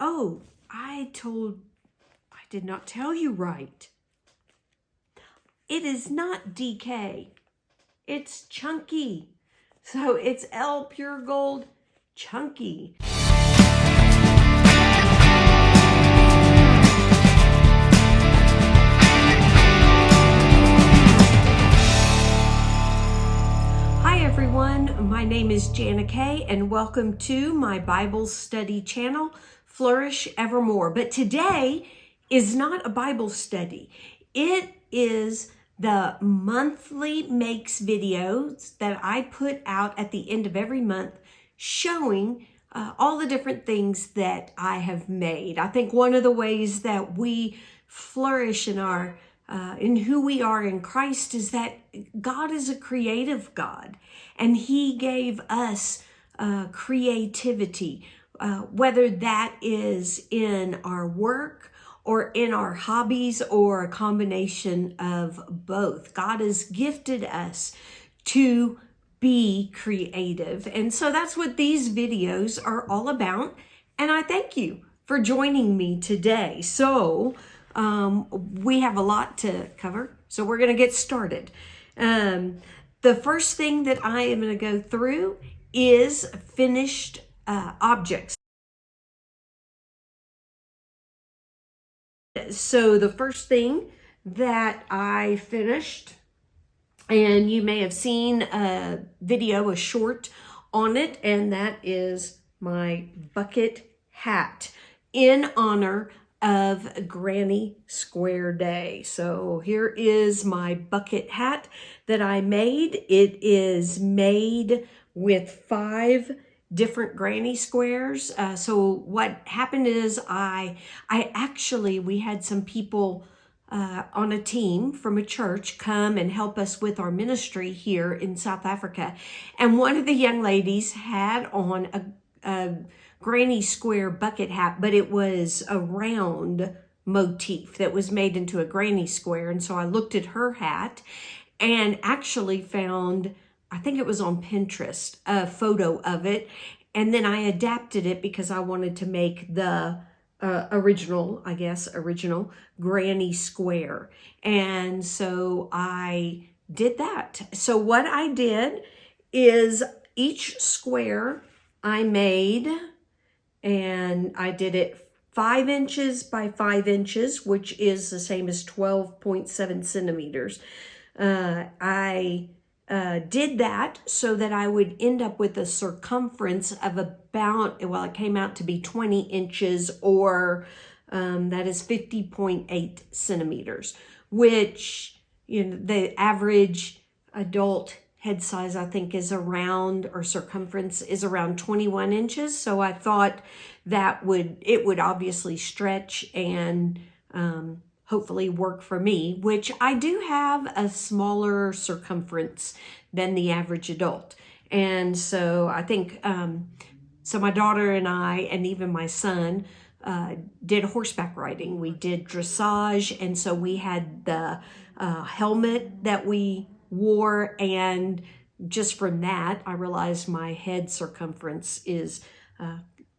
Oh, I did not tell you right. It is not DK. It's chunky. So it's L Pure Gold Chunky. Hi everyone, my name is Jana Kay and welcome to my Bible study channel, Flourish Evermore. But today is not a Bible study. It is the monthly makes videos that I put out at the end of every month showing all the different things that I have made. I think one of the ways that we flourish in who we are in Christ is that God is a creative God, and He gave us creativity, whether that is in our work or in our hobbies or a combination of both. God has gifted us to be creative. And so that's what these videos are all about. And I thank you for joining me today. So we have a lot to cover, so we're going to get started. The first thing that I am going to go through is finished objects. So the first thing that I finished, and you may have seen a video, a short on it, and that is my bucket hat in honor of Granny Square Day. So here is my bucket hat that I made. It is made with 5 different granny squares. So what happened is we had some people on a team from a church come and help us with our ministry here in South Africa. And one of the young ladies had on a granny square bucket hat, but it was a round motif that was made into a granny square. And so I looked at her hat and actually found, I think it was on Pinterest, a photo of it. And then I adapted it because I wanted to make the original granny square. And so I did that. So what I did is each square I made, and I did it 5 inches by 5 inches, which is the same as 12.7 centimeters. I did that so that I would end up with a circumference of about, well, it came out to be 20 inches, or that is 50.8 centimeters, which, you know, the average adult head size, I think, is around, or circumference is around 21 inches. So I thought that it would obviously stretch and hopefully work for me, which I do have a smaller circumference than the average adult. And so I think, so my daughter and I, and even my son, did horseback riding. We did dressage. And so we had the helmet that we wore. And just from that, I realized my head circumference is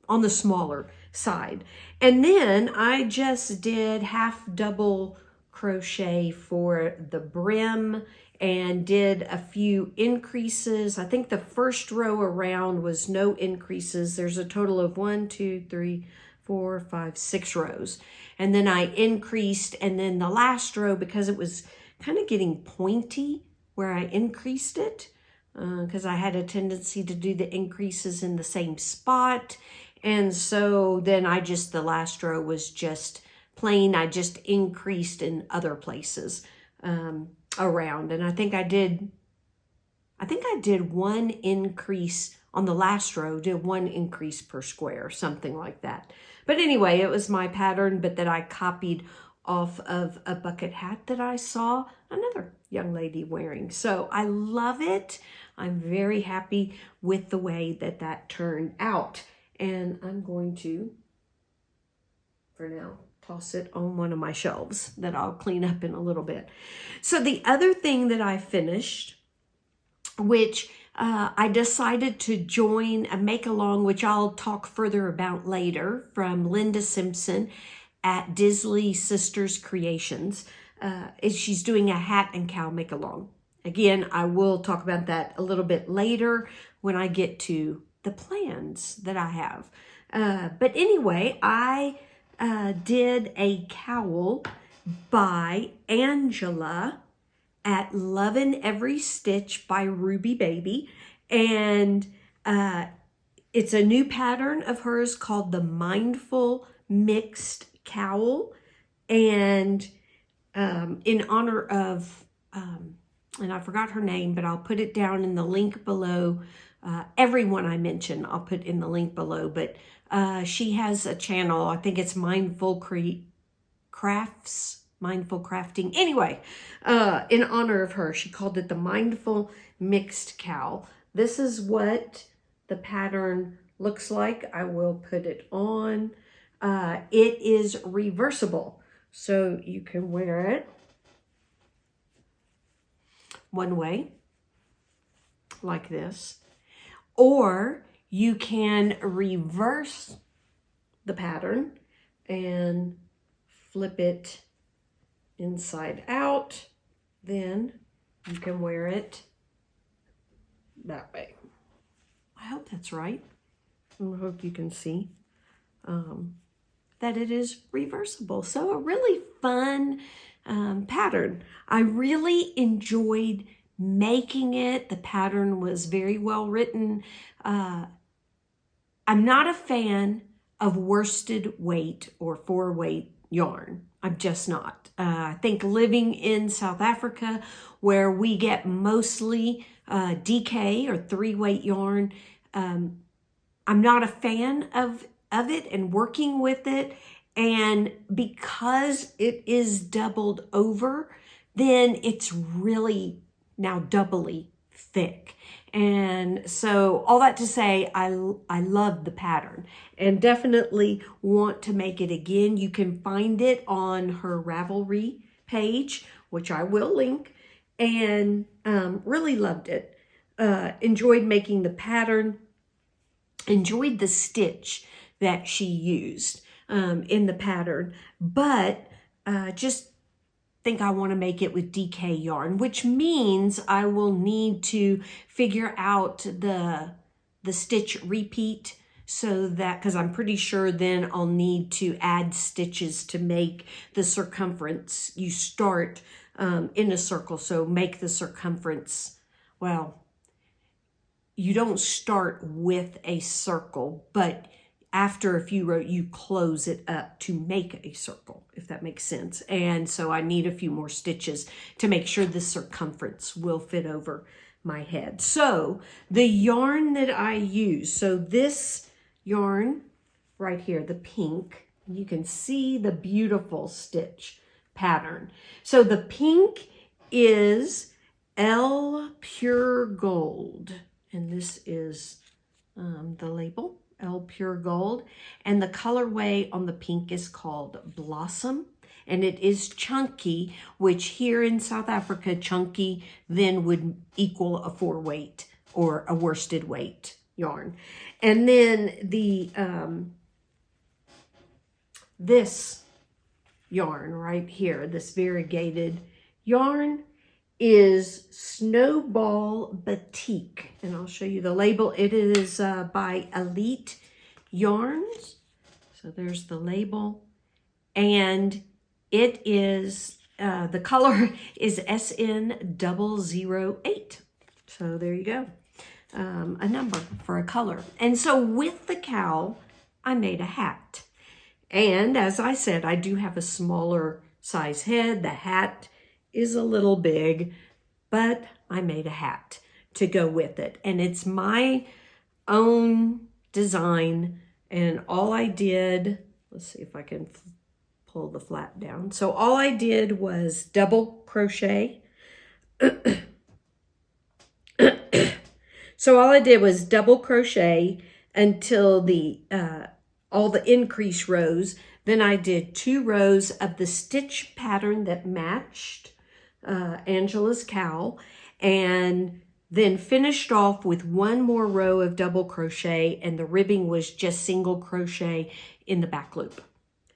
on the smaller side. And then I just did half double crochet for the brim and did a few increases. I think the first row around was no increases. There's a total of 1, 2, 3, 4, 5, 6 rows. And then I increased, and then the last row, because it was kind of getting pointy where I increased it, because I had a tendency to do the increases in the same spot. And so then the last row was just plain. I just increased in other places around. And I think I did 1 increase on the last row, did 1 increase per square, something like that. But anyway, it was my pattern, but that I copied off of a bucket hat that I saw another young lady wearing. So I love it. I'm very happy with the way that that turned out. And I'm going to, for now, toss it on one of my shelves that I'll clean up in a little bit. So the other thing that I finished, which I decided to join a make-along, which I'll talk further about later, from Linda Simpson at Disley Sisterz Creationz. She's doing a hat and cowl make-along. Again, I will talk about that a little bit later when I get to the plans that I have. But anyway, I did a cowl by Angela at Lovin' Every Stitch by Ruby Baby. And it's a new pattern of hers called the Mindful Mixed Cowl. And in honor of, and I forgot her name, but I'll put it down in the link below. Everyone I mention, I'll put in the link below. But she has a channel, I think it's Mindful Crafting. Anyway, in honor of her, she called it the Mindful Mixed Cowl. This is what the pattern looks like. I will put it on. It is reversible, so you can wear it one way, like this, or you can reverse the pattern and flip it inside out. Then you can wear it that way. I hope that's right. I hope you can see that it is reversible. So a really fun pattern. I really enjoyed making it. The pattern was very well written. I'm not a fan of worsted weight or 4-weight yarn. I'm just not. I think living in South Africa, where we get mostly DK or 3-weight yarn, I'm not a fan of it and working with it. And because it is doubled over, then it's really now doubly thick. And so all that to say, I love the pattern and definitely want to make it again. You can find it on her Ravelry page, which I will link, and really loved it. Enjoyed making the pattern, enjoyed the stitch that she used in the pattern, but just think I want to make it with DK yarn, which means I will need to figure out the stitch repeat, so that, because I'm pretty sure then I'll need to add stitches to make the circumference. You start in a circle, so make the circumference, well, you don't start with a circle, but after a few rows, you close it up to make a circle, if that makes sense. And so I need a few more stitches to make sure the circumference will fit over my head. So the yarn that I use, so this yarn right here, the pink, you can see the beautiful stitch pattern. So the pink is Elle Pure Gold, and this is the label. Elle Pure Gold, and the colorway on the pink is called Blossom, and it is chunky, which here in South Africa, chunky then would equal a 4-weight or a worsted weight yarn. And then the this yarn right here, this variegated yarn, is Snowball Batik, and I'll show you the label. It is by Elite Yarns. So there's the label, and it is the color is SN008. So there you go, a number for a color. And so with the cowl, I made a hat, and as I said, I do have a smaller size head. The hat is a little big, but I made a hat to go with it. And it's my own design. And all I did, let's see if I can pull the flap down. So all I did was double crochet. So all I did was double crochet until the all the increase rows. Then I did 2 rows of the stitch pattern that matched Angela's cowl, and then finished off with one more row of double crochet, and the ribbing was just single crochet in the back loop.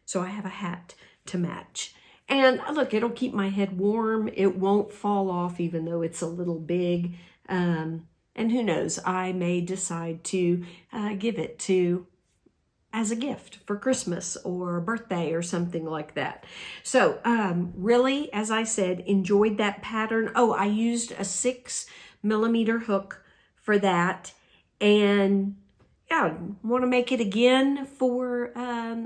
So I have a hat to match. And look, it'll keep my head warm. It won't fall off even though it's a little big. And who knows, I may decide to give it to as a gift for Christmas or birthday or something like that. So really, as I said, enjoyed that pattern. Oh, I used a 6mm hook for that. And yeah, want to make it again for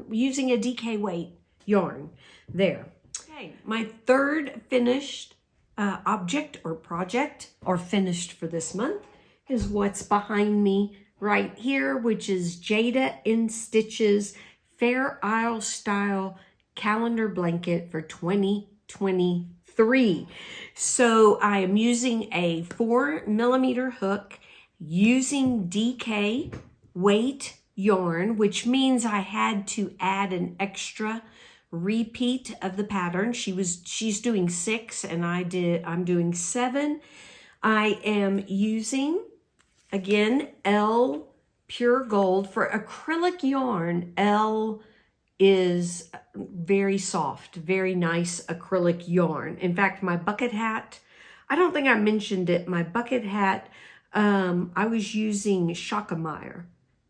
using a DK weight yarn there. Okay, my third finished object or project, or finished for this month, is what's behind me right here, which is Jada in Stitches Fair Isle Style Calendar Blanket for 2023. So I am using a 4mm hook using DK weight yarn, which means I had to add an extra repeat of the pattern. She's doing 6 and I'm doing 7. I am using, again, L Pure Gold. For acrylic yarn, L is very soft, very nice acrylic yarn. In fact, my bucket hat, I don't think I mentioned it, my bucket hat, I was using Shakameyer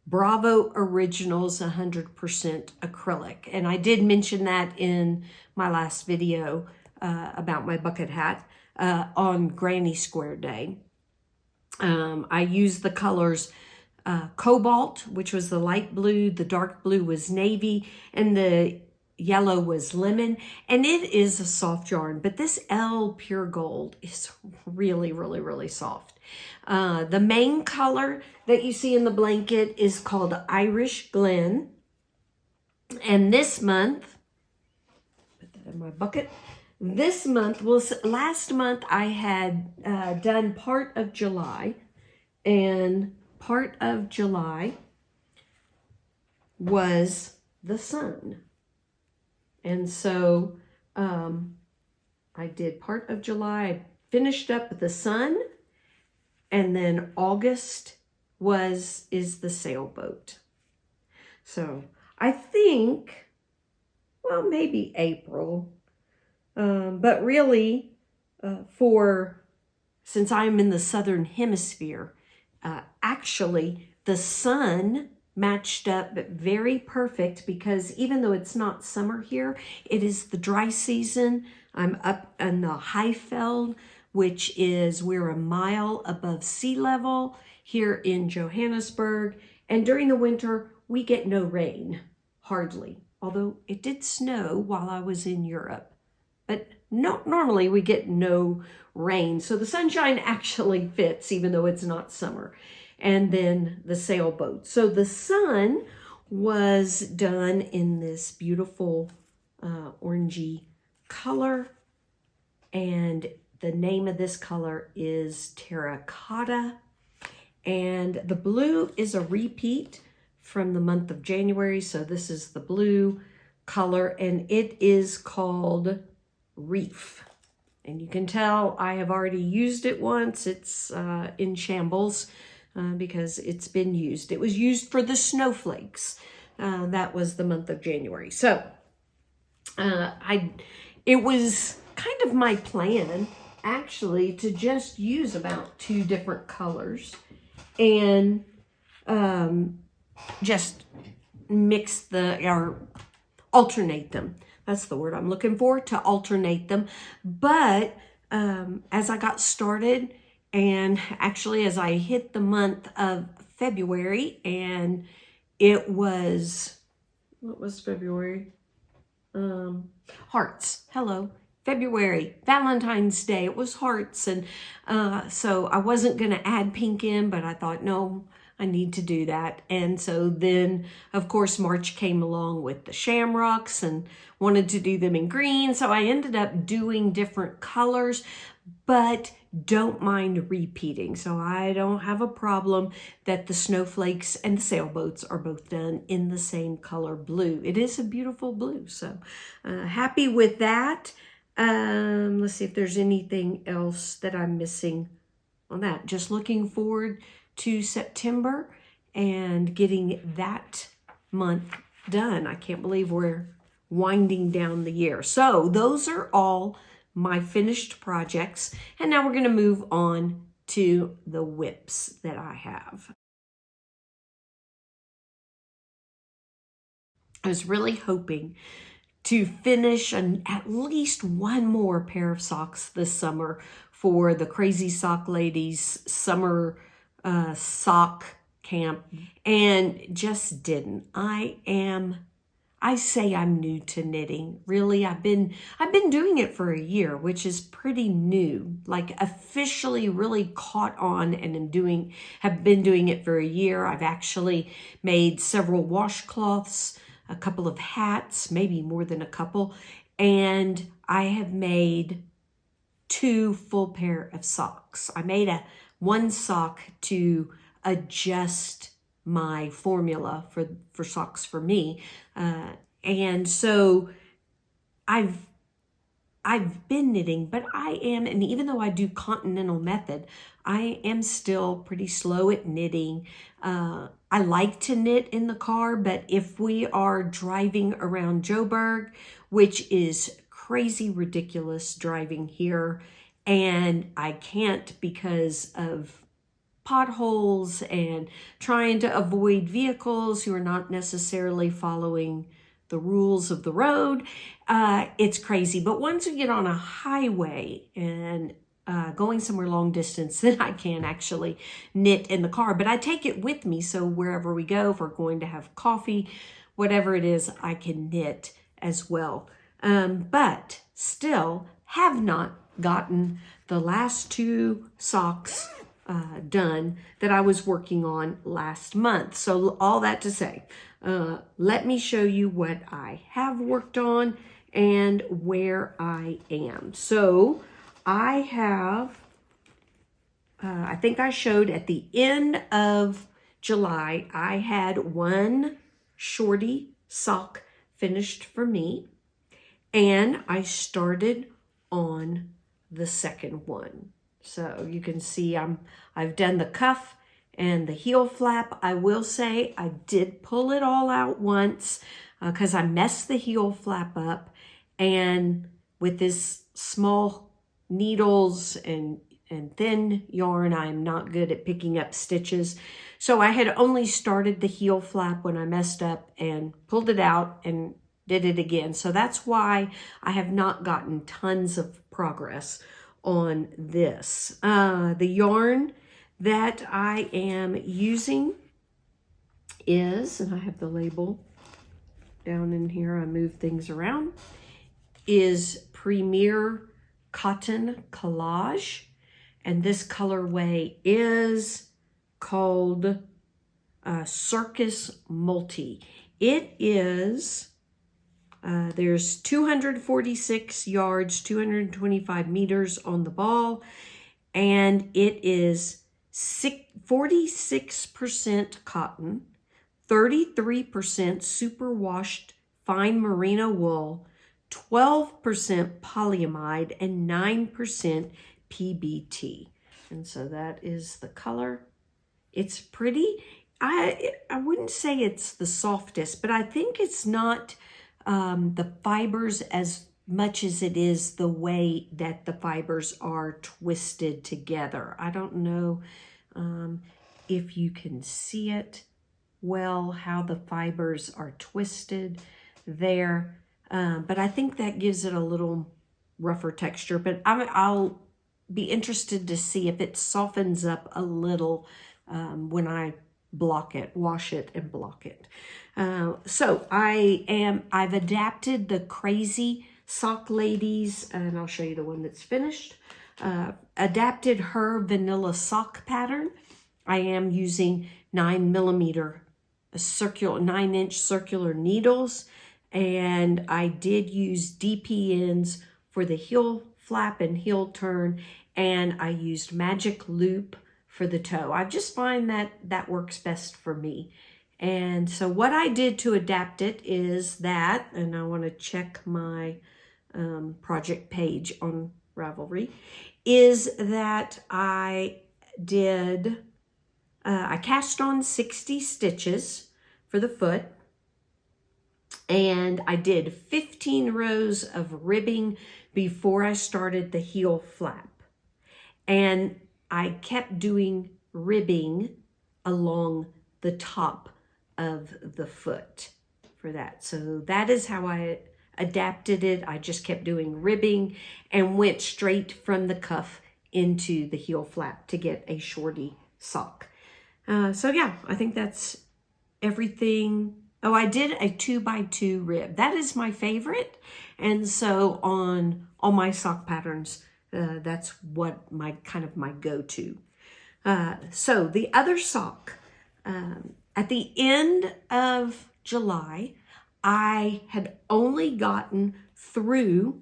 Bravo Originals 100% acrylic. And I did mention that in my last video about my bucket hat on Granny Square Day. I used the colors Cobalt, which was the light blue, the dark blue was navy, and the yellow was lemon. And it is a soft yarn, but this L Pure Gold is really, really, really soft. The main color that you see in the blanket is called Irish Glen. And this month, put that in my bucket. This month, last month I had done part of July, and part of July was the sun. And so I did part of July, I finished up with the sun, and then August is the sailboat. So I think, well, maybe April, but really since I'm in the southern hemisphere, actually the sun matched up very perfect, because even though it's not summer here, it is the dry season. I'm up in the Highveld, which is, we're a mile above sea level here in Johannesburg. And during the winter, we get no rain, hardly. Although it did snow while I was in Europe. But normally we get no rain. So the sunshine actually fits, even though it's not summer. And then the sailboat. So the sun was done in this beautiful orangey color. And the name of this color is Terracotta. And the blue is a repeat from the month of January. So this is the blue color, and it is called Reef. And you can tell I have already used it once. It's in shambles because it's been used. It was used for the snowflakes. That was the month of January. So it was kind of my plan, actually, to just use about 2 different colors and just mix or alternate them. That's the word I'm looking for, to alternate them. But as I got started, and actually as I hit the month of February, and it was, what was February? Hearts. Hello. February, Valentine's Day, it was hearts. And so I wasn't going to add pink in, but I thought, no, I need to do that. And so then, of course, March came along with the shamrocks and wanted to do them in green. So I ended up doing different colors, but don't mind repeating. So I don't have a problem that the snowflakes and the sailboats are both done in the same color blue. It is a beautiful blue. So happy with that. Let's see if there's anything else that I'm missing on that. Just looking forward to September and getting that month done. I can't believe we're winding down the year. So those are all my finished projects. And now we're going to move on to the whips that I have. I was really hoping to finish at least one more pair of socks this summer for the Crazy Sock Ladies summer sock camp, and just didn't. I say I'm new to knitting. Really, I've been doing it for a year, which is pretty new. Like officially really caught on and have been doing it for a year. I've actually made several washcloths, a couple of hats, maybe more than a couple, and I have made 2 full pair of socks. I made one sock to adjust my formula for socks for me, and so I've been knitting, but and even though I do continental method, I am still pretty slow at knitting. I like to knit in the car, but if we are driving around Joburg, which is crazy ridiculous driving here, and I can't because of potholes and trying to avoid vehicles who are not necessarily following the rules of the road, it's crazy. But once we get on a highway and going somewhere long distance, then I can actually knit in the car. But I take it with me, so wherever we go, if we're going to have coffee, whatever it is, I can knit as well. But still have not gotten the last 2 socks done that I was working on last month. So all that to say, let me show you what I have worked on and where I am. So I have, I think I showed at the end of July, I had 1 shorty sock finished for me, and I started on the second one. So you can see I've done the cuff and the heel flap. I will say I did pull it all out once because I messed the heel flap up, and with this small needles and thin yarn, I'm not good at picking up stitches. So I had only started the heel flap when I messed up and pulled it out and did it again. So that's why I have not gotten tons of progress on this. The yarn that I am using is, and I have the label down in here, I move things around, is Premier Cotton Collage. And this colorway is called Circus Multi. It is, there's 246 yards, 225 meters on the ball, and it is 46% cotton, 33% superwashed fine merino wool, 12% polyamide, and 9% PBT. And so that is the color. It's pretty. I wouldn't say it's the softest, but I think it's not the fibers as much as it is the way that the fibers are twisted together. I don't know if you can see it well, how the fibers are twisted there, but I think that gives it a little rougher texture. But I'll be interested to see if it softens up a little when I block it, wash it and block it. So I've adapted the Crazy Sock Ladies, and I'll show you the one that's finished. Adapted her vanilla sock pattern. I am using 9mm 9-inch circular needles, and I did use DPNs for the heel flap and heel turn, and I used magic loop for the toe. I just find that works best for me. And so what I did to adapt it is that, and I want to check my project page on Ravelry, is that I I cast on 60 stitches for the foot, and I did 15 rows of ribbing before I started the heel flap. And I kept doing ribbing along the top of the foot for that. So that is how I adapted it. I just kept doing ribbing and went straight from the cuff into the heel flap to get a shorty sock. So yeah, I think that's everything. Oh, I did a 2x2 rib. That is my favorite. And so on all my sock patterns, that's what my go-to. So the other sock, at the end of July, I had only gotten through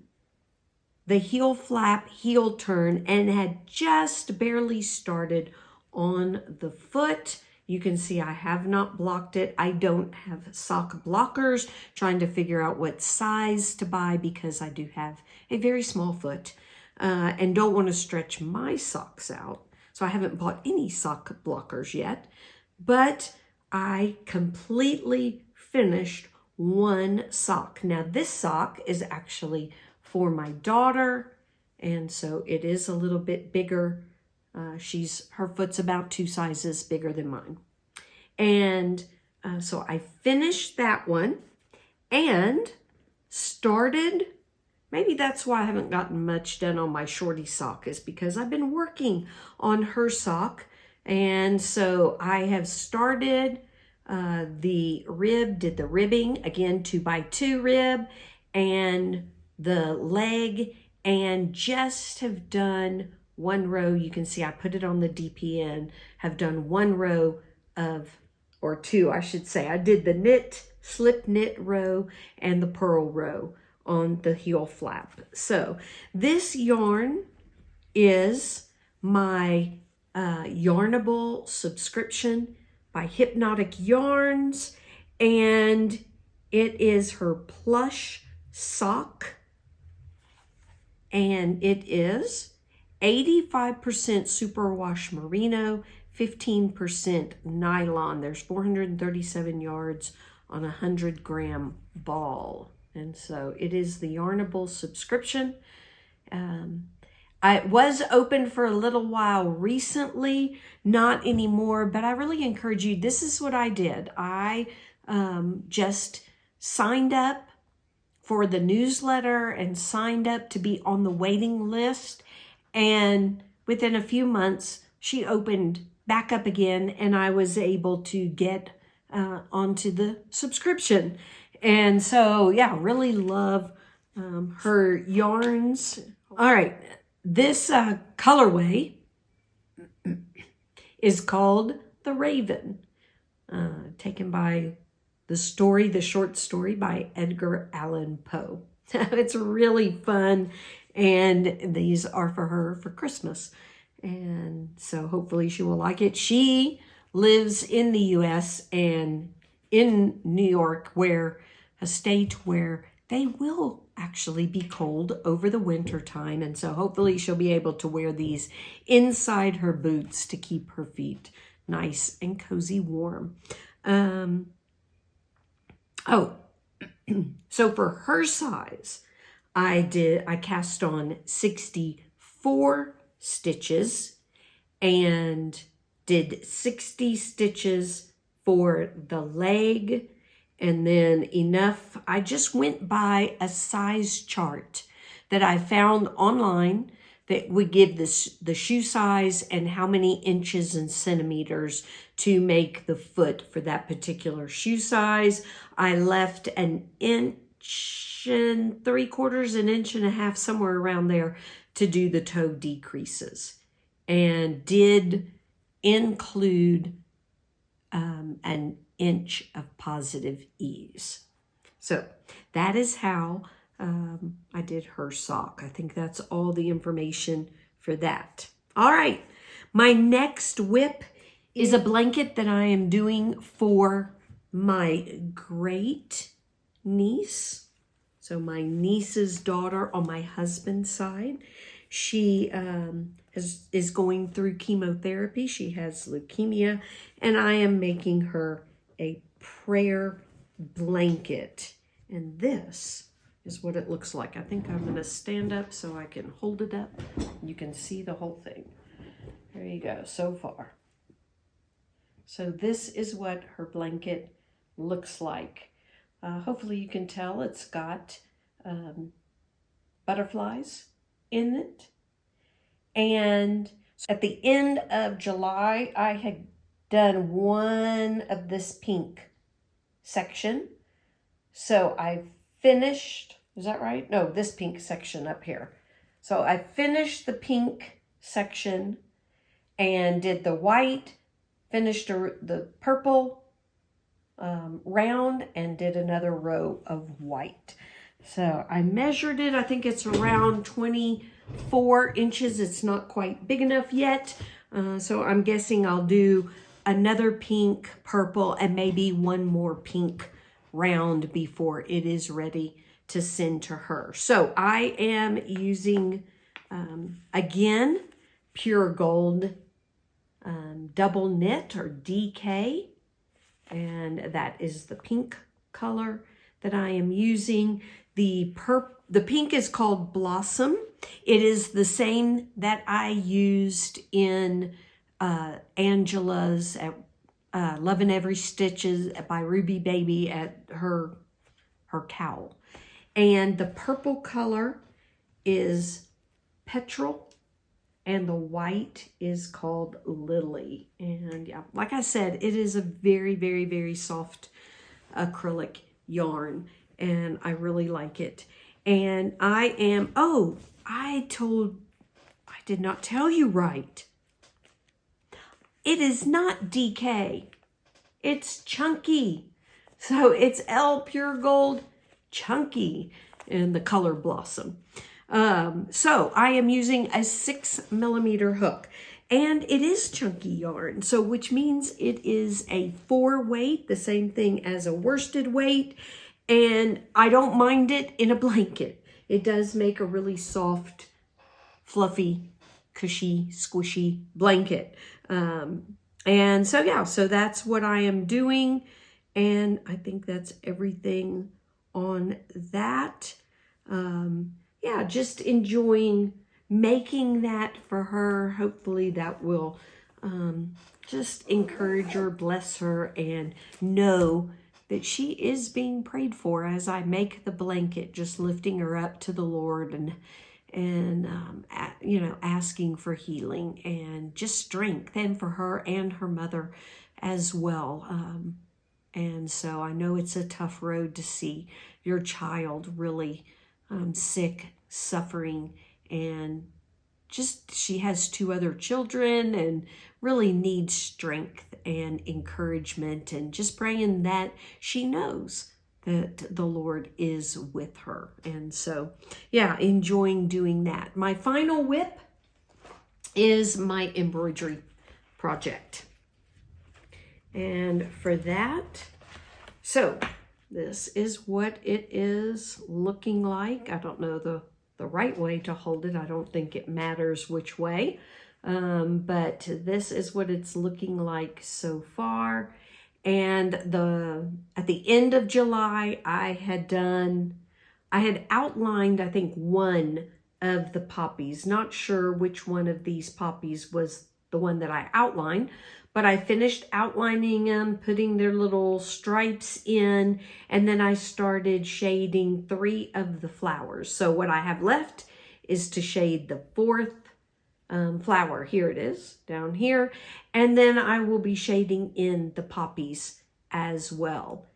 the heel flap, heel turn, and had just barely started on the foot. You can see I have not blocked it. I don't have sock blockers, trying to figure out what size to buy because I do have a very small foot and don't want to stretch my socks out. So I haven't bought any sock blockers yet, but I completely finished one sock. Now this sock is actually for my daughter, and so it is a little bit bigger. Her foot's about 2 sizes bigger than mine. And so I finished that one and started, maybe that's why I haven't gotten much done on my shorty sock, is because I've been working on her sock. And so I have started the rib, did the ribbing, again 2x2 rib, and the leg, and just have done one row. You can see I put it on the DPN, have done one row of, or two I should say. I did the knit, slip knit row and the purl row on the heel flap. So this yarn is my Yarnable subscription by Hypnotic Yarns, and it is her plush sock, and it is 85% superwash merino, 15% nylon. There's 437 yards on a 100-gram ball, and so it is the Yarnable subscription. I was open for a little while recently, not anymore, but I really encourage you. This is what I did. I just signed up for the newsletter and signed up to be on the waiting list. And within a few months, she opened back up again, and I was able to get onto the subscription. And so, yeah, really love her yarns. All right. This colorway is called The Raven, taken by the short story by Edgar Allan Poe. It's really fun, and these are for her for Christmas. And so hopefully she will like it. She lives in the U.S. and in New York, a state where they will actually be cold over the winter time. And so hopefully she'll be able to wear these inside her boots to keep her feet nice and cozy warm. So for her size, I cast on 64 stitches and did 60 stitches for the leg. And then enough, I just went by a size chart that I found online that would give the shoe size and how many inches and centimeters to make the foot for that particular shoe size. I left 1 3/4, 1.5 inches, somewhere around there, to do the toe decreases, and did include an inch of positive ease. So that is how I did her sock. I think that's all the information for that. All right, my next whip is a blanket that I am doing for my great niece. So my niece's daughter on my husband's side. She is going through chemotherapy. She has leukemia, and I am making her a prayer blanket. And this is what it looks like. I think I'm going to stand up so I can hold it up. You can see the whole thing. There you go, so far. So this is what her blanket looks like. Hopefully you can tell it's got butterflies in it. And at the end of July, I had done one of this pink section. So I finished, is that right? No, this pink section up here. So I finished the pink section and did the white, finished the purple round, and did another row of white. So I measured it. I think it's around 24 inches. It's not quite big enough yet. So I'm guessing I'll do another pink, purple, and maybe one more pink round before it is ready to send to her. So I am using, again, pure gold double knit or DK. And that is the pink color that I am using. The pink is called Blossom. It is the same that I used in Angela's at Love in Every Stitches by Ruby Baby at her cowl. And the purple color is Petrol, and the white is called Lily. And yeah, like I said, it is a very, very, very soft acrylic yarn, and I really like it. And I am, oh, I did not tell you right. It is not DK. It's chunky. So it's L Pure Gold Chunky in the color Blossom. So I am using a 6mm hook, and it is chunky yarn. So which means it is a 4 weight, the same thing as a worsted weight. And I don't mind it in a blanket. It does make a really soft, fluffy, cushy, squishy blanket. And so, yeah, so that's what I am doing. And I think that's everything on that. Yeah, just enjoying making that for her. Hopefully that will just encourage her, bless her, and know that she is being prayed for as I make the blanket, just lifting her up to the Lord and you know, asking for healing and just strength, and for her and her mother as well. And so I know it's a tough road to see your child really sick, suffering, and just she has 2 other children and really needs strength and encouragement, and just praying that she knows that the Lord is with her. And so, yeah, enjoying doing that. My final whip is my embroidery project. And for that, so this is what it is looking like. I don't know the right way to hold it. I don't think it matters which way. But this is what it's looking like so far. And at the end of July, I had outlined, I think, one of the poppies. Not sure which one of these poppies was the one that I outlined, but I finished outlining them, putting their little stripes in, and then I started shading 3 of the flowers. So what I have left is to shade the 4th flower. Here it is, down here. And then I will be shading in the poppies as well.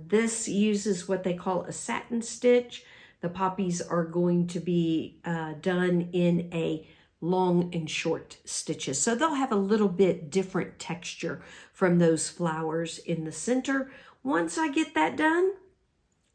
This uses what they call a satin stitch. The poppies are going to be done in a long and short stitches. So they'll have a little bit different texture from those flowers in the center. Once I get that done,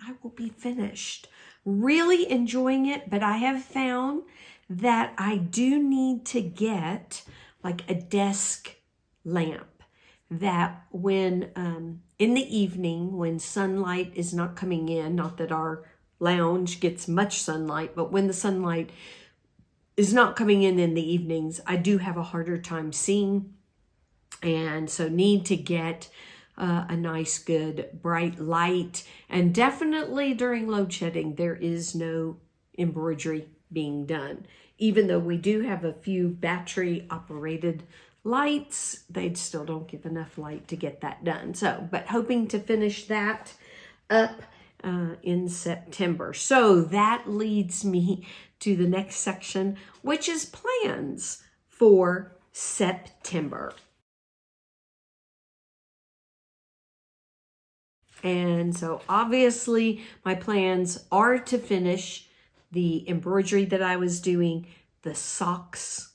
I will be finished. Really enjoying it, but I have found that I do need to get like a desk lamp that when in the evening, when sunlight is not coming in, not that our lounge gets much sunlight, but when the sunlight is not coming in the evenings, I do have a harder time seeing, and so need to get a nice, good, bright light. And definitely during load shedding, there is no embroidery being done. Even though we do have a few battery operated lights, they still don't give enough light to get that done. So, but hoping to finish that up in September. So that leads me to the next section, which is plans for September. And so obviously my plans are to finish the embroidery that I was doing, the socks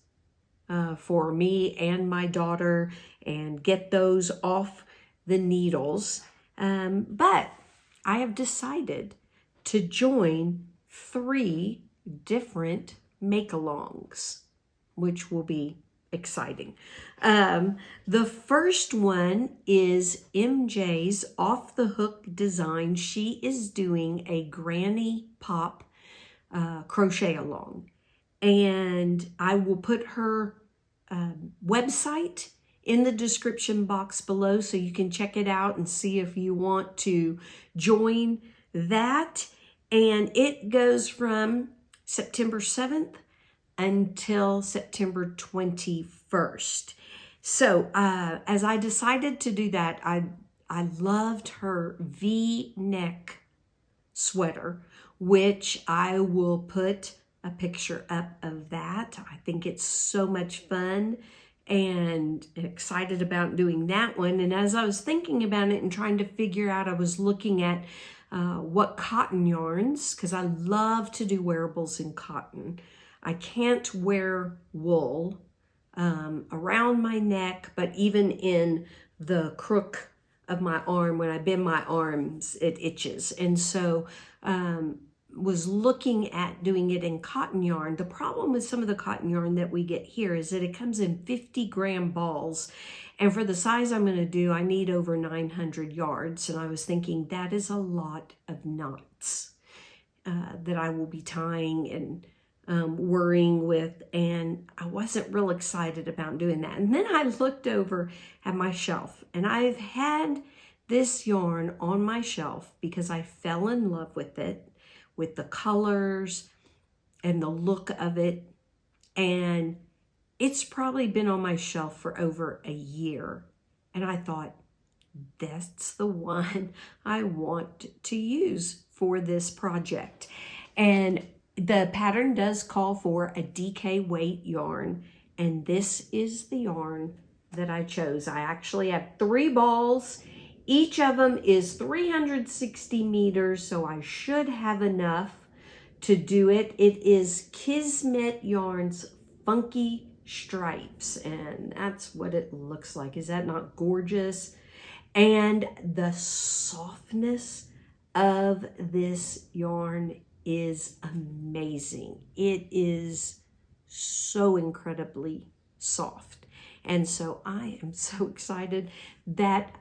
for me and my daughter, and get those off the needles. But I have decided to join 3 different make-alongs, which will be exciting. The first one is MJ's Off the Hook design. She is doing a granny pop crochet along, and I will put her website in the description box below so you can check it out and see if you want to join that. And it goes from September 7th until September 21st. So as I decided to do that, I loved her V-neck sweater, which I will put a picture up of that. I think it's so much fun and excited about doing that one. And as I was thinking about it and trying to figure out, I was looking at what cotton yarns, because I love to do wearables in cotton. I can't wear wool around my neck, but even in the crook of my arm, when I bend my arms, it itches. And so was looking at doing it in cotton yarn. The problem with some of the cotton yarn that we get here is that it comes in 50-gram balls. And for the size I'm going to do, I need over 900 yards. And I was thinking that is a lot of knots that I will be tying and worrying with, and I wasn't real excited about doing that. And then I looked over at my shelf, and I've had this yarn on my shelf because I fell in love with it, with the colors and the look of it, and it's probably been on my shelf for over a year. And I thought, that's the one I want to use for this project. And the pattern does call for a DK weight yarn, and this is the yarn that I chose. I actually have 3 balls. Each of them is 360 meters, so I should have enough to do it. It is Kismet Yarns Funky Stripes, and that's what it looks like. Is that not gorgeous? And the softness of this yarn is amazing. It is so incredibly soft. And so I am so excited that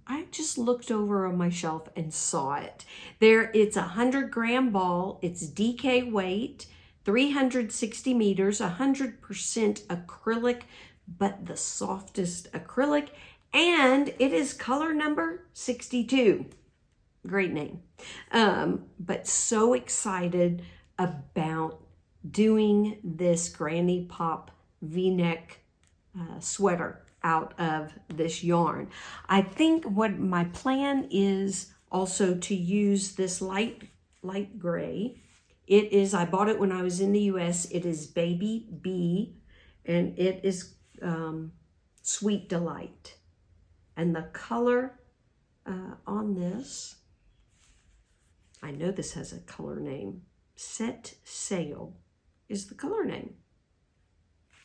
I just looked over on my shelf and saw it. It's a 100-gram ball. It's DK weight, 360 meters, 100% acrylic, but the softest acrylic. And it is color number 62. Great name. But so excited about doing this granny pop V-neck sweater out of this yarn. I think what my plan is also to use this light gray. It is, I bought it when I was in the US. It is Baby B, and it is Sweet Delight. And the color on this, I know this has a color name. Set Sail is the color name.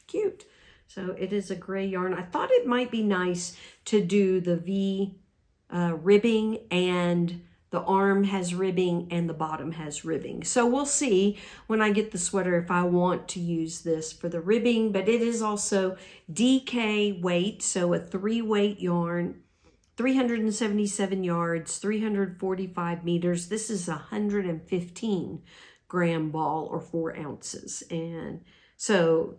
Cute. So it is a gray yarn. I thought it might be nice to do the V ribbing, and the arm has ribbing and the bottom has ribbing. So we'll see when I get the sweater if I want to use this for the ribbing, but it is also DK weight, so a 3-weight yarn, 377 yards, 345 meters. This is a 115-gram ball, or 4 ounces. And So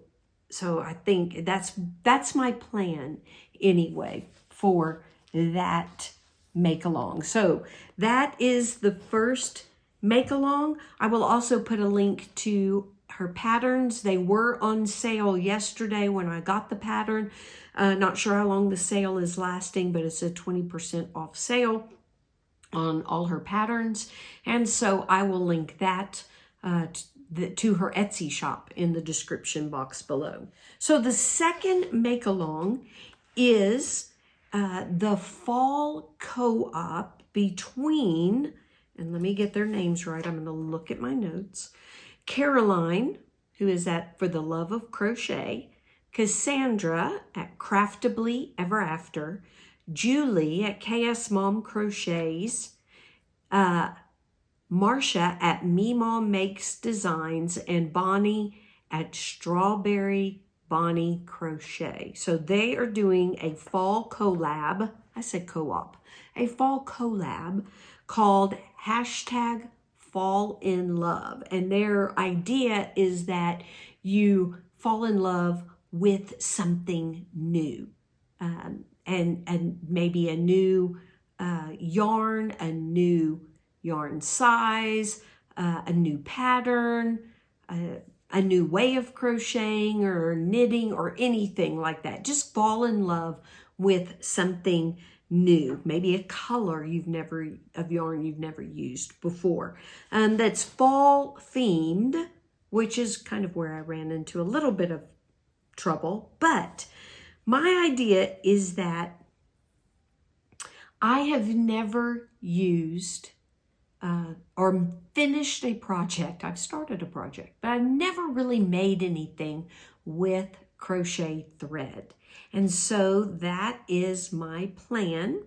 I think that's my plan anyway for that make along. So that is the first make along. I will also put a link to her patterns. They were on sale yesterday when I got the pattern. Not sure how long the sale is lasting, but it's a 20% off sale on all her patterns. And so I will link that to her Etsy shop in the description box below. So the second make along is the fall co-op between, and let me get their names right, I'm going to look at my notes, Caroline, who is at For the Love of Crochet, Cassandra at Craftably Ever After, Julie at KS Mom Crochets, Marcia at Me Mom Makes Designs, and Bonnie at Strawberry Bonnie Crochet. So they are doing a fall collab, I said co-op, a fall collab called hashtag Fall in Love. And their idea is that you fall in love with something new, and maybe a new yarn, a new yarn size, a new pattern, a new way of crocheting or knitting or anything like that. Just fall in love with something new, maybe a color of yarn you've never used before. That's fall themed, which is kind of where I ran into a little bit of trouble. But my idea is that I have never used or finished a project. I've started a project, but I've never really made anything with crochet thread. And so that is my plan.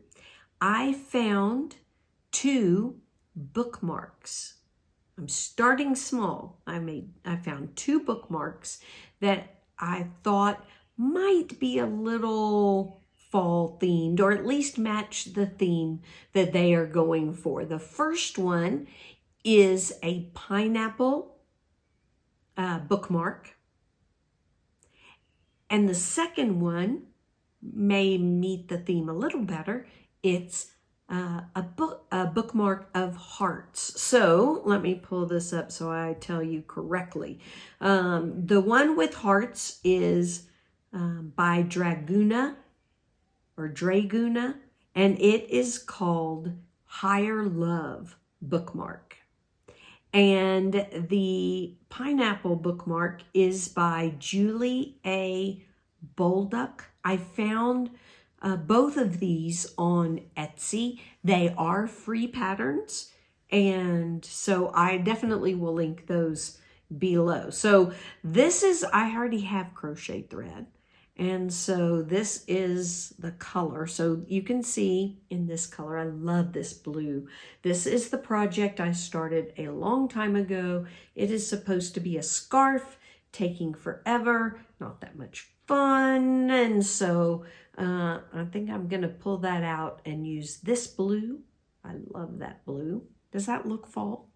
I found 2 bookmarks. I'm starting small. I found 2 bookmarks that I thought might be a little fall themed, or at least match the theme that they are going for. The first one is a pineapple bookmark, and the second one may meet the theme a little better. It's a bookmark of hearts. So let me pull this up so I tell you correctly. The one with hearts is by Draguna, and it is called Higher Love Bookmark. And the pineapple bookmark is by Julie A. Bolduck. I found both of these on Etsy. They are free patterns, and so I definitely will link those below. So this is, I already have crochet thread, and so this is the color. So you can see in this color, I love this blue. This is the project I started a long time ago. It is supposed to be a scarf, taking forever, not that much fun. And so I think I'm gonna pull that out and use this blue. I love that blue. Does that look fall?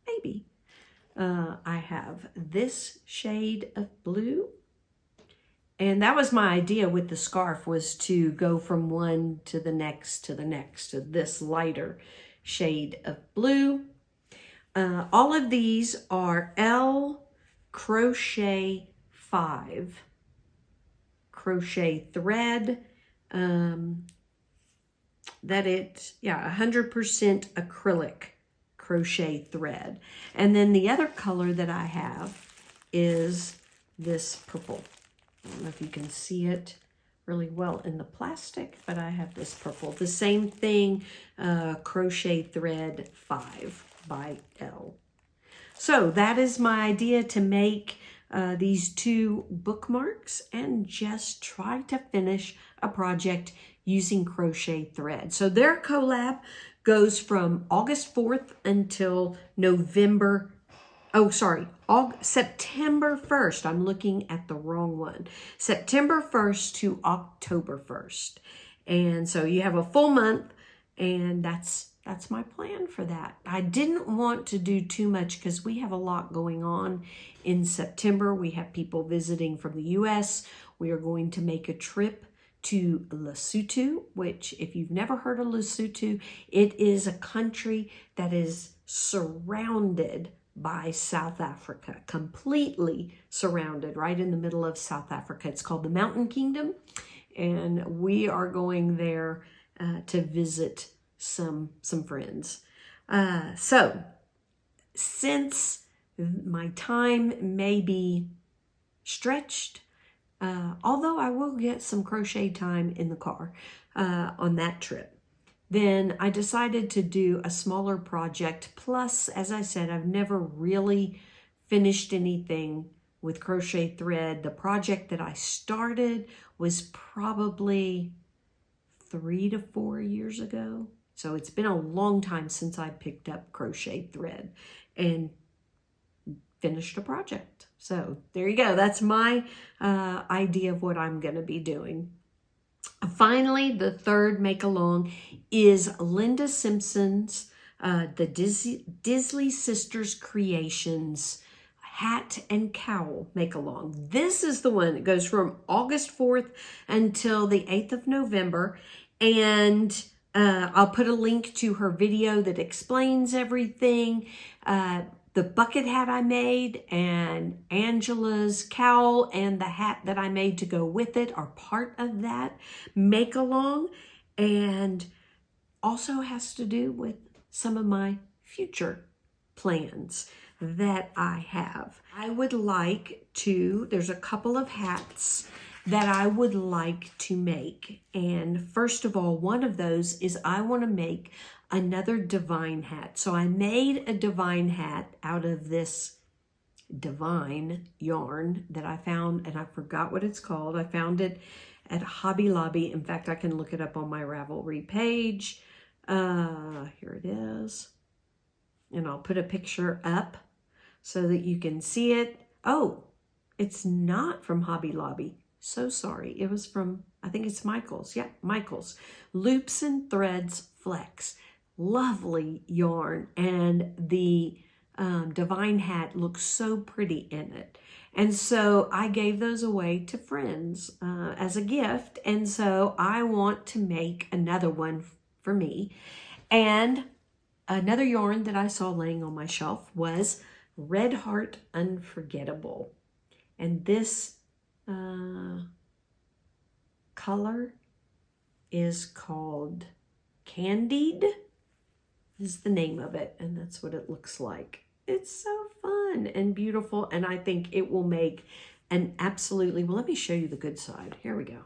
Maybe. I have this shade of blue. And that was my idea with the scarf, was to go from one to the next, to the next, to this lighter shade of blue. All of these are L Crochet 5 crochet thread. 100% acrylic crochet thread. And then the other color that I have is this purple. I don't know if you can see it really well in the plastic, but I have this purple. The same thing, crochet thread 5 by L. So that is my idea, to make these 2 bookmarks and just try to finish a project using crochet thread. So their collab goes from August 4th until September 1st. I'm looking at the wrong one. September 1st to October 1st. And so you have a full month, and that's that's my plan for that. I didn't want to do too much because we have a lot going on in September. We have people visiting from the US. We are going to make a trip to Lesotho, which if you've never heard of Lesotho, it is a country that is surrounded by South Africa, completely surrounded right in the middle of South Africa. It's called the Mountain Kingdom, and we are going there to visit some friends. So since my time may be stretched, although I will get some crochet time in the car on that trip, then I decided to do a smaller project. Plus, as I said, I've never really finished anything with crochet thread. The project that I started was probably 3 to 4 years ago. So it's been a long time since I picked up crochet thread and finished a project. So there you go. That's my idea of what I'm going to be doing. Finally, the third make-along is Linda Simpson's the Disley Sisterz Creationz hat and cowl make-along. This is the one that goes from August 4th until the 8th of November. And I'll put a link to her video that explains everything. The bucket hat I made and Angela's cowl and the hat that I made to go with it are part of that make-along, and also has to do with some of my future plans that I have. I would like to, there's a couple of hats that I would like to make. And first of all, one of those is I want to make another divine hat. So I made a divine hat out of this divine yarn that I found, and I forgot what it's called. I found it at Hobby Lobby. In fact, I can look it up on my Ravelry page. Here it is. And I'll put a picture up so that you can see it. Oh, it's not from Hobby Lobby. So sorry. It was from, I think it's Michael's. Yeah, Michael's. Loops and Threads Flex. Lovely yarn. And the divine hat looks so pretty in it. And so I gave those away to friends as a gift. And so I want to make another one for me. And another yarn that I saw laying on my shelf was Red Heart Unforgettable. And this color is called Candied, is the name of it, and that's what it looks like. It's so fun and beautiful, and I think it will make an absolutely, well, let me show you the good side. Here we go.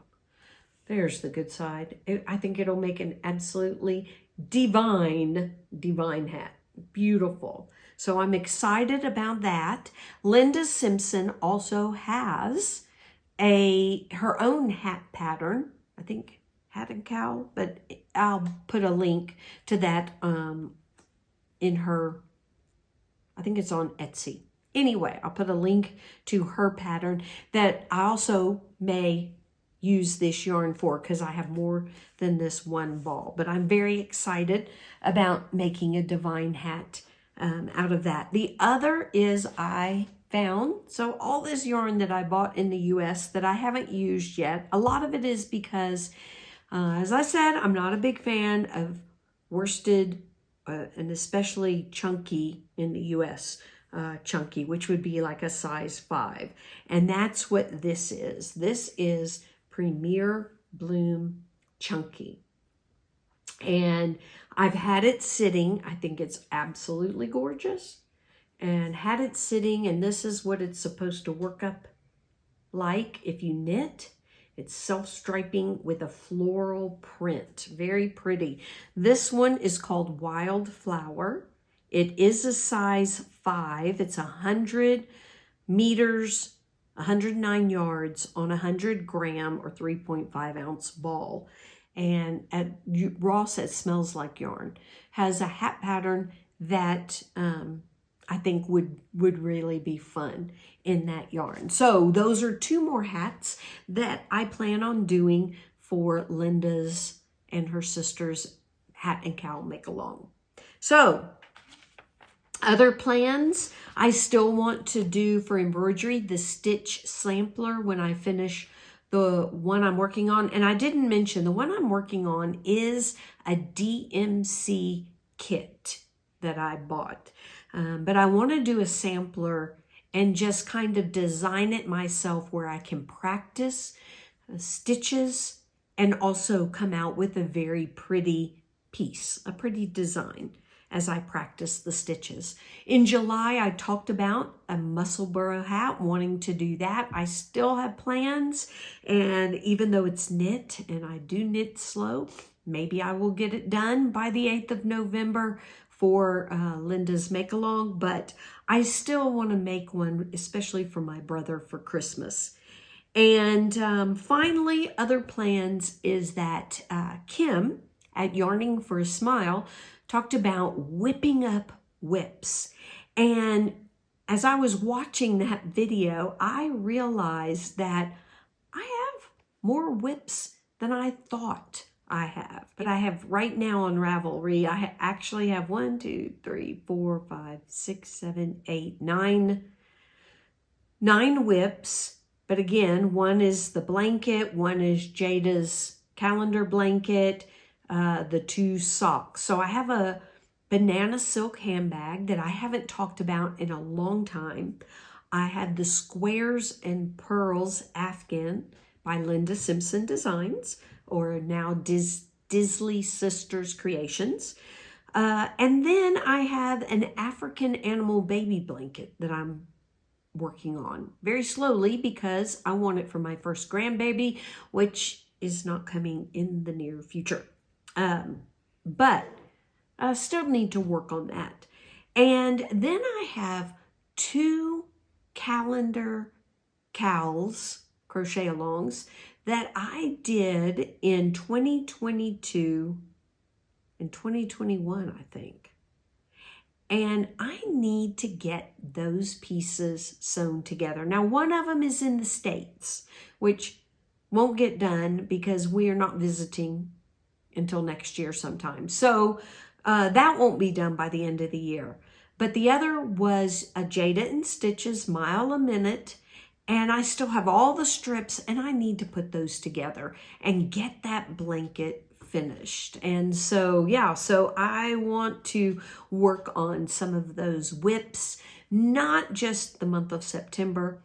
There's the good side. I think it'll make an absolutely divine hat. Beautiful. So I'm excited about that. Linda Simpson also has her own hat pattern, I think hat and cowl, but I'll put a link to that in her, I think it's on Etsy. Anyway, I'll put a link to her pattern that I also may use this yarn for because I have more than this one ball. But I'm very excited about making a divine hat out of that. The other is I found, so all this yarn that I bought in the US that I haven't used yet, a lot of it is because, as I said, I'm not a big fan of worsted and especially chunky in the US, chunky, which would be like a size 5. And that's what this is. This is Premier Bloom Chunky. And I've had it sitting. I think it's absolutely gorgeous. And had it sitting, and this is what it's supposed to work up like if you knit. It's self-striping with a floral print. Very pretty. This one is called Wildflower. It is a size 5. It's 100 meters, 109 yards on 100 gram or 3.5 ounce ball. And at Ross, it smells like yarn. Has a hat pattern that I think would really be fun in that yarn. So those are 2 more hats that I plan on doing for Linda's and her sister's hat and cowl make along. So other plans, I still want to do for embroidery the stitch sampler when I finish the one I'm working on. And I didn't mention the one I'm working on is a DMC kit that I bought. But I want to do a sampler and just kind of design it myself where I can practice stitches and also come out with a very pretty piece, a pretty design as I practice the stitches. In July, I talked about a muscle burrow hat, wanting to do that. I still have plans, and even though it's knit and I do knit slow, maybe I will get it done by the 8th of November for Linda's make-along, but I still want to make one, especially for my brother for Christmas. And finally, other plans is that Kim at Yarning for a Smile talked about whipping up whips. And as I was watching that video, I realized that I have more whips than I thought I have. But I have right now on Ravelry, I actually have 1, 2, 3, 4, 5, 6, 7, 8, 9 whips. But again, one is the blanket, one is Jada's calendar blanket, the 2 socks. So I have a banana silk handbag that I haven't talked about in a long time. I have the Squares and Pearls Afghan by Linda Simpson Designs, or now Disley Sisterz Creationz. And then I have an African animal baby blanket that I'm working on very slowly because I want it for my first grandbaby, which is not coming in the near future. But I still need to work on that. And then I have 2 calendar cowls, crochet alongs, that I did in 2022 and 2021, I think. And I need to get those pieces sewn together. Now, one of them is in the States, which won't get done because we are not visiting until next year sometime. So that won't be done by the end of the year. But the other was a Jada and Stitches Mile a Minute. And I still have all the strips and I need to put those together and get that blanket finished. And so, yeah, so I want to work on some of those whips, not just the month of September,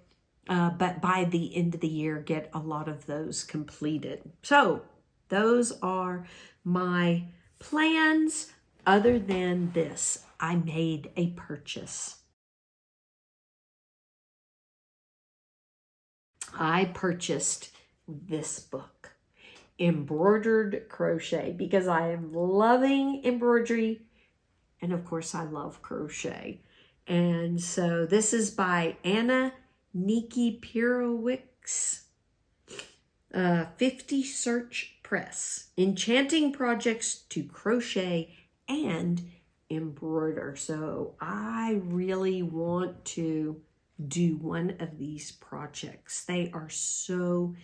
but by the end of the year, get a lot of those completed. So those are my plans. Other than this, I made a purchase. I purchased this book, Embroidered Crochet, because I am loving embroidery, and of course I love crochet. And so this is by Anna Nikipirowicz's 50 Search Press, Enchanting Projects to Crochet and Embroider. So I really want to do one of these projects. They are so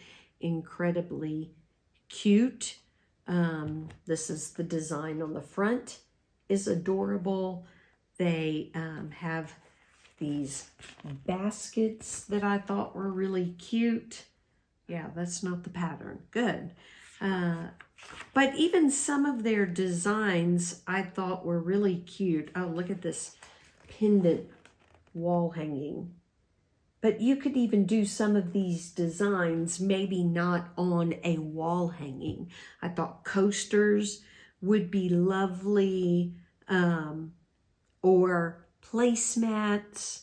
incredibly cute. This is the design on the front, is adorable. They have these baskets that I thought were really cute. Yeah, that's not the pattern. Good. But even some of their designs I thought were really cute. Oh, look at this pendant wall hanging. But you could even do some of these designs, maybe not on a wall hanging. I thought coasters would be lovely, or placemats,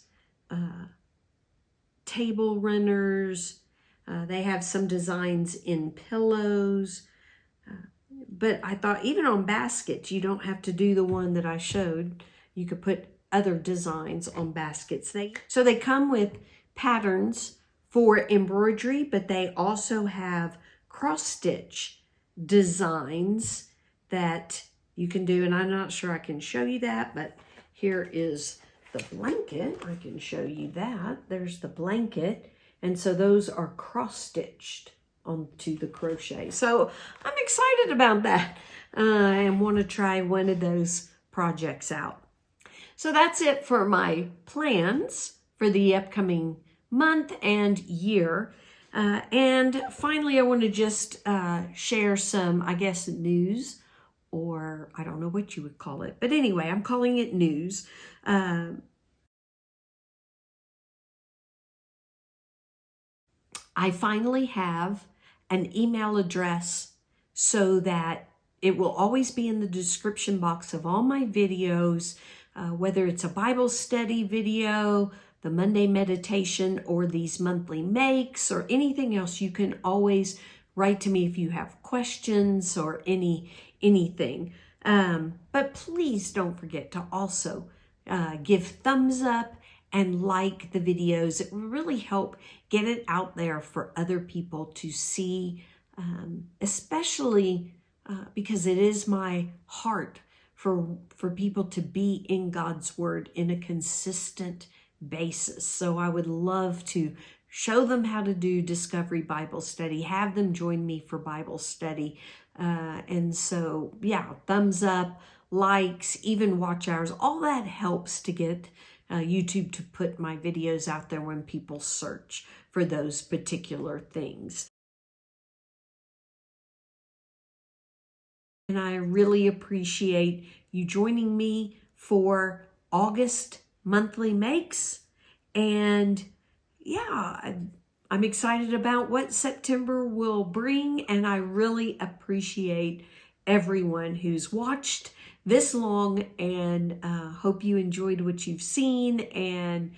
table runners. They have some designs in pillows. But I thought even on baskets, you don't have to do the one that I showed. You could put other designs on baskets. So they come with patterns for embroidery, but they also have cross-stitch designs that you can do. And I'm not sure I can show you that, but here is the blanket. I can show you that. There's the blanket. And so those are cross-stitched onto the crochet. So I'm excited about that and want to try one of those projects out. So that's it for my plans for the upcoming month and year. And finally, I want to just share some, I guess, news, or I don't know what you would call it. But anyway, I'm calling it news. I finally have an email address so that it will always be in the description box of all my videos, whether it's a Bible study video, the Monday meditation, or these monthly makes, or anything else. You can always write to me if you have questions or anything. But please don't forget to also give thumbs up and like the videos. It will really help get it out there for other people to see, especially because it is my heart for people to be in God's Word in a consistent basis. So I would love to show them how to do Discovery Bible Study, have them join me for Bible study. And so, yeah, thumbs up, likes, even watch hours, all that helps to get YouTube to put my videos out there when people search for those particular things. And I really appreciate you joining me for August monthly makes. And yeah, I'm excited about what September will bring. And I really appreciate everyone who's watched this long, and hope you enjoyed what you've seen. And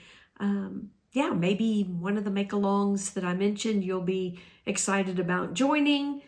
yeah, maybe one of the make-alongs that I mentioned, you'll be excited about joining.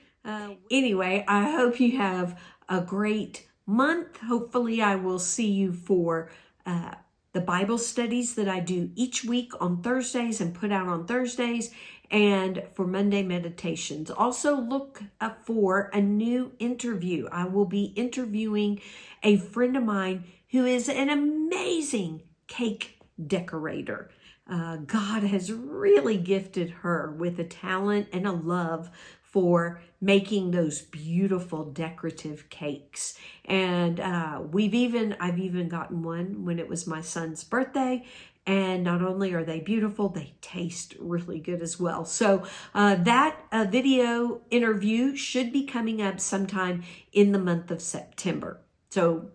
Anyway, I hope you have a great month. Hopefully I will see you for the Bible studies that I do each week on Thursdays and put out on Thursdays, and for Monday meditations. Also look up for a new interview. I will be interviewing a friend of mine who is an amazing cake decorator. God has really gifted her with a talent and a love for making those beautiful decorative cakes. And I've even gotten one when it was my son's birthday. And not only are they beautiful, they taste really good as well. So that video interview should be coming up sometime in the month of September. So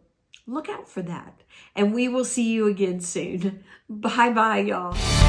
look out for that. And we will see you again soon. Bye-bye, y'all.